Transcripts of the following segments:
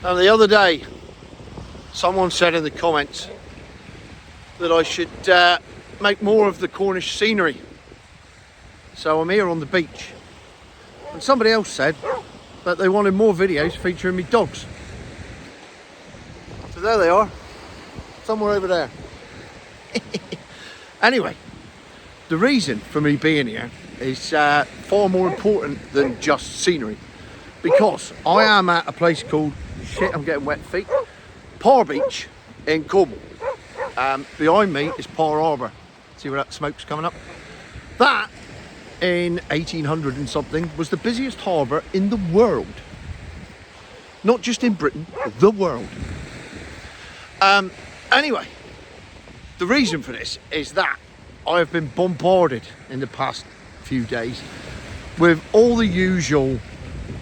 And the other day, someone said in the comments that I should make more of the Cornish scenery. So I'm here on the beach. And somebody else said that they wanted more videos featuring me dogs. So there they are, somewhere over there. Anyway, the reason for me being here is far more important than just scenery. Because I am at a place called, shit, I'm getting wet feet, Parr Beach in Cornwall. Behind me is Parr Harbour. See where that smoke's coming up? That, in 1800 and something, was the busiest harbour in the world. Not just in Britain, the world. Anyway, the reason for this is that I have been bombarded in the past few days with all the usual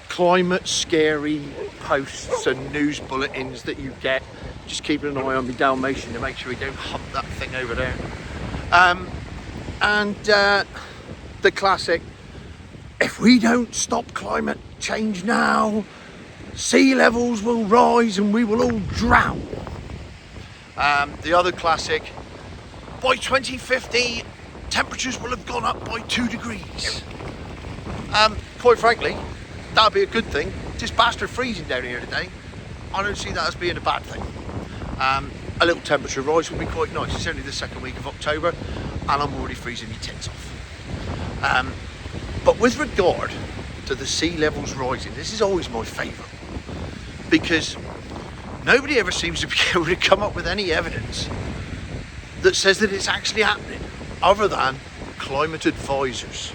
climate scary posts and news bulletins that you get. Just keeping an eye on my Dalmatian to make sure we don't hump that thing over there. The classic, if we don't stop climate change now, sea levels will rise and we will all drown. The other classic, by 2050, temperatures will have gone up by 2 degrees. Quite frankly, that'd be a good thing. It's bastard freezing down here today. I don't see that as being a bad thing. A little temperature rise would be quite nice. It's only the second week of October and I'm already freezing my tits off. But with regard to the sea levels rising, this is always my favourite, because nobody ever seems to be able to come up with any evidence that says that it's actually happening, other than climate advisors.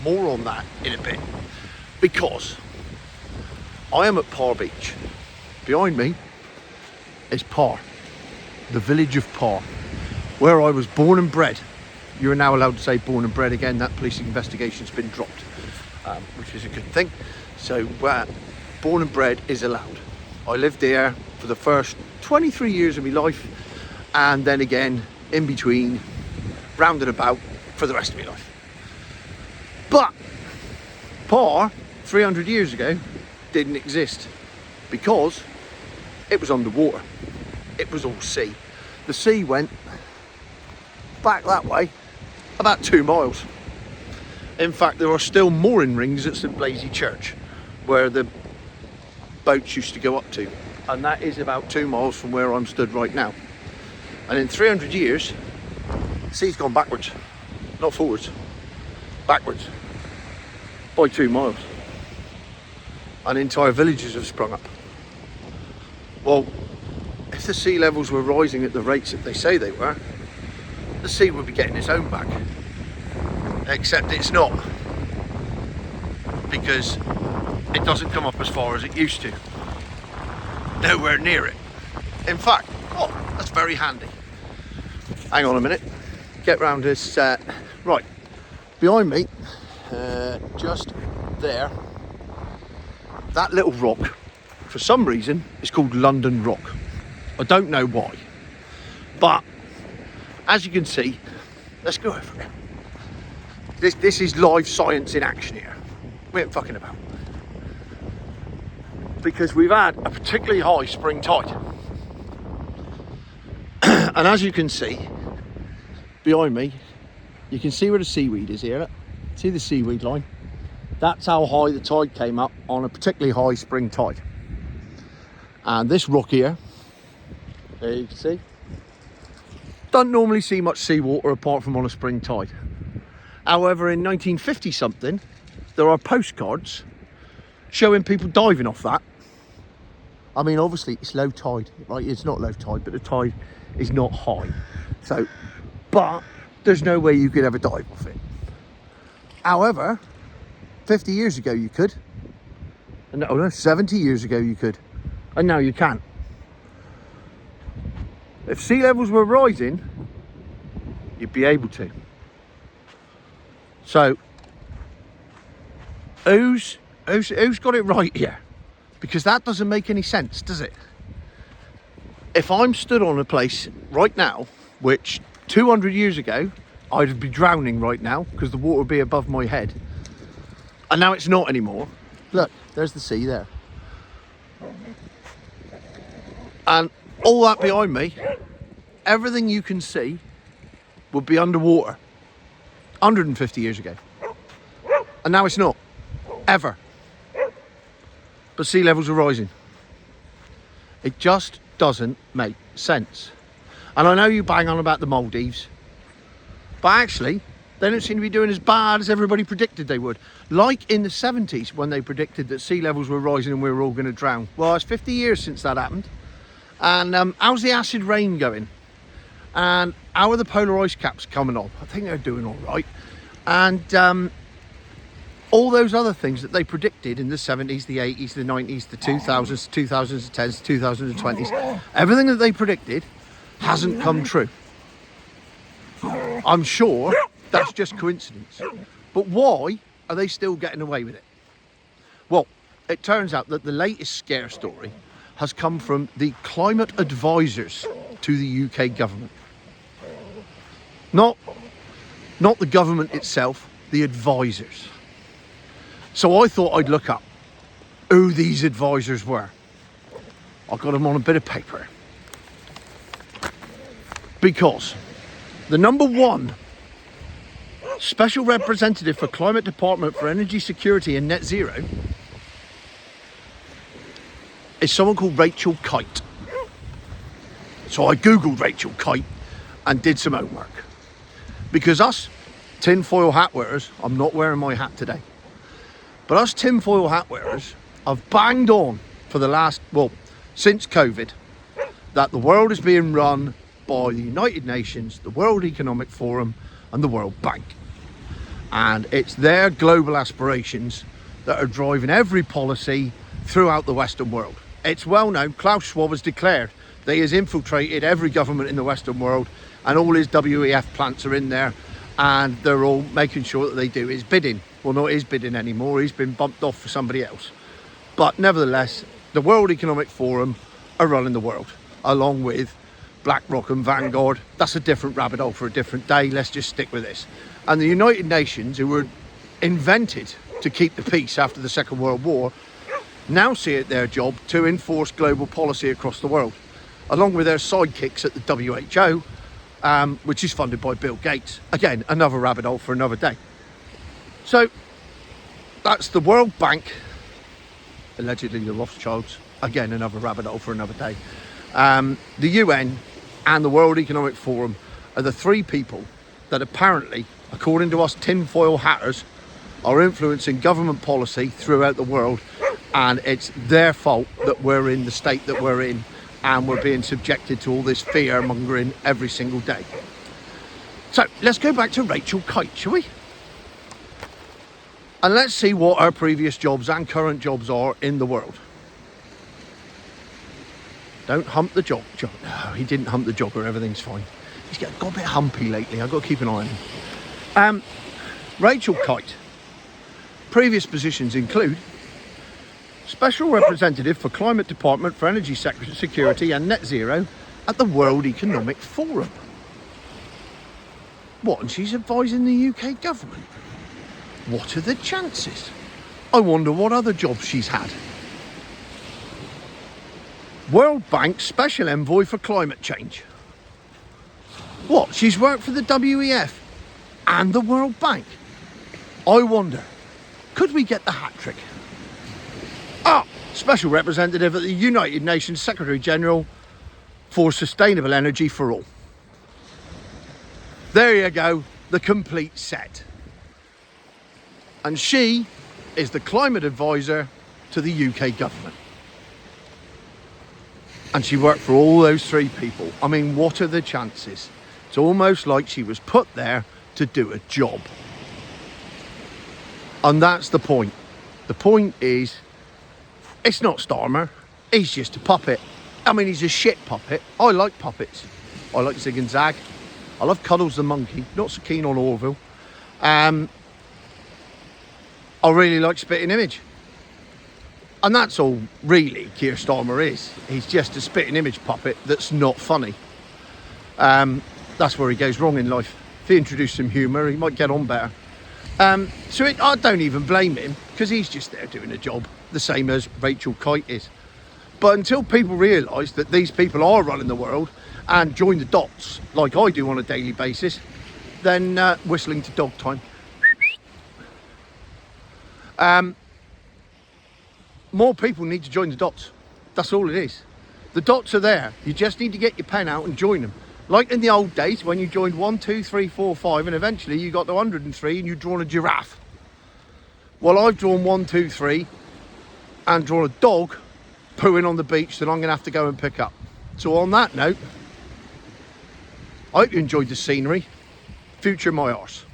More on that in a bit, because I am at Parr Beach. Behind me is Parr, the village of Parr, where I was born and bred. You're now allowed to say born and bred again. That police investigation's been dropped, which is a good thing. So born and bred is allowed. I lived there for the first 23 years of my life, and then again in between, round and about, for the rest of my life. But Parr, 300 years ago, didn't exist because it was underwater. It was all sea. The sea went back that way about 2 miles. In fact, there are still mooring rings at St Blaise Church where the boats used to go up to, and that is about 2 miles from where I'm stood right now. And in 300 years, the sea's gone backwards, not forwards, backwards by 2 miles, and entire villages have sprung up. Well, if the sea levels were rising at the rates that they say they were, the sea would be getting its own back. Except it's not, because it doesn't come up as far as it used to. Nowhere near it. In fact, oh, that's very handy. Hang on a minute. Get round this. Right, behind me, just there, that little rock, for some reason, is called London Rock. I don't know why, but as you can see, let's go over it. This is live science in action here. We ain't fucking about. Because we've had a particularly high spring tide. And as you can see, behind me, you can see where the seaweed is here. See the seaweed line? That's how high the tide came up on a particularly high spring tide. And this rock here, there you can see, don't normally see much seawater apart from on a spring tide. However, in 1950 something, there are postcards showing people diving off that. I mean, obviously it's low tide, right? It's not low tide, but the tide is not high. So, but there's no way you could ever dive off it. However, 50 years ago you could. And no, 70 years ago you could. And now you can't. If sea levels were rising, you'd be able to. So, who's got it right here? Because that doesn't make any sense, does it? If I'm stood on a place right now, which 200 years ago, I'd be drowning right now because the water would be above my head. And now it's not anymore. Look, there's the sea there. And all that behind me, everything you can see would be underwater 150 years ago. And now it's not, ever. But sea levels are rising. It just doesn't make sense. And I know you bang on about the Maldives, but actually, they don't seem to be doing as bad as everybody predicted they would. Like in the 70s when they predicted that sea levels were rising and we were all going to drown. Well, it's 50 years since that happened. And how's the acid rain going? And how are the polar ice caps coming on? I think they're doing all right. And all those other things that they predicted in the 70s, the 80s, the 90s, the 2000s, 2010s, 2020s, everything that they predicted hasn't come true. I'm sure that's just coincidence. But why are they still getting away with it? Well, it turns out that the latest scare story has come from the climate advisors to the UK government. Not the government itself, the advisors. So I thought I'd look up who these advisors were. I got them on a bit of paper. Because the number one special representative for Climate Department for Energy Security and Net Zero is someone called Rachel Kite. So I googled Rachel Kite and did some homework. Because us tinfoil hat wearers, I'm not wearing my hat today, but us tinfoil hat wearers have banged on for the last, well, since COVID, that the world is being run by the United Nations, the World Economic Forum and the World Bank. And it's their global aspirations that are driving every policy throughout the Western world. It's well known, Klaus Schwab has declared that he has infiltrated every government in the Western world and all his WEF plants are in there and they're all making sure that they do his bidding. Well, not his bidding anymore, he's been bumped off for somebody else. But nevertheless, the World Economic Forum are running the world, along with BlackRock and Vanguard. That's a different rabbit hole for a different day, let's just stick with this. And the United Nations, who were invented to keep the peace after the Second World War, now see it their job to enforce global policy across the world, along with their sidekicks at the WHO, which is funded by Bill Gates. Again, another rabbit hole for another day. So that's the World Bank, allegedly the Rothschilds, again another rabbit hole for another day. The UN and the World Economic Forum are the three people that apparently, according to us tinfoil hatters, are influencing government policy throughout the world, and it's their fault that we're in the state that we're in and we're being subjected to all this fear mongering every single day. So let's go back to Rachel Kite, shall we? And let's see what her previous jobs and current jobs are in the world. Don't hump the jog. No, he didn't hump the jogger, everything's fine. He's got a bit humpy lately, I've got to keep an eye on him. Rachel Kite. Previous positions include Special Representative for Climate Department for Energy Security and Net Zero at the World Economic Forum. What, and she's advising the UK government? What are the chances? I wonder what other jobs she's had. World Bank Special Envoy for Climate Change. What, she's worked for the WEF and the World Bank? I wonder, could we get the hat trick? Special Representative at the United Nations Secretary General for Sustainable Energy for All. There you go, the complete set. And she is the climate advisor to the UK government. And she worked for all those three people. I mean, what are the chances? It's almost like she was put there to do a job. And that's the point. The point is, it's not Starmer, he's just a puppet. I mean, he's a shit puppet. I like puppets. I like Zig and Zag. I love Cuddles the monkey, not so keen on Orville. I really like Spitting Image. And that's all really Keir Starmer is. He's just a spitting image puppet that's not funny. That's where he goes wrong in life. If he introduced some humour, he might get on better. I don't even blame him, because he's just there doing a job, the same as Rachel Kite is. But until people realise that these people are running the world and join the dots like I do on a daily basis, then whistling to dog time. More people need to join the dots. That's all it is. The dots are there. You just need to get your pen out and join them. Like in the old days when you joined 1, 2, 3, 4, 5 and eventually you got to 103 and you'd drawn a giraffe. Well, I've drawn 1, 2, 3 and drawn a dog pooing on the beach that I'm going to have to go and pick up. So on that note, I hope you enjoyed the scenery. Future my arse.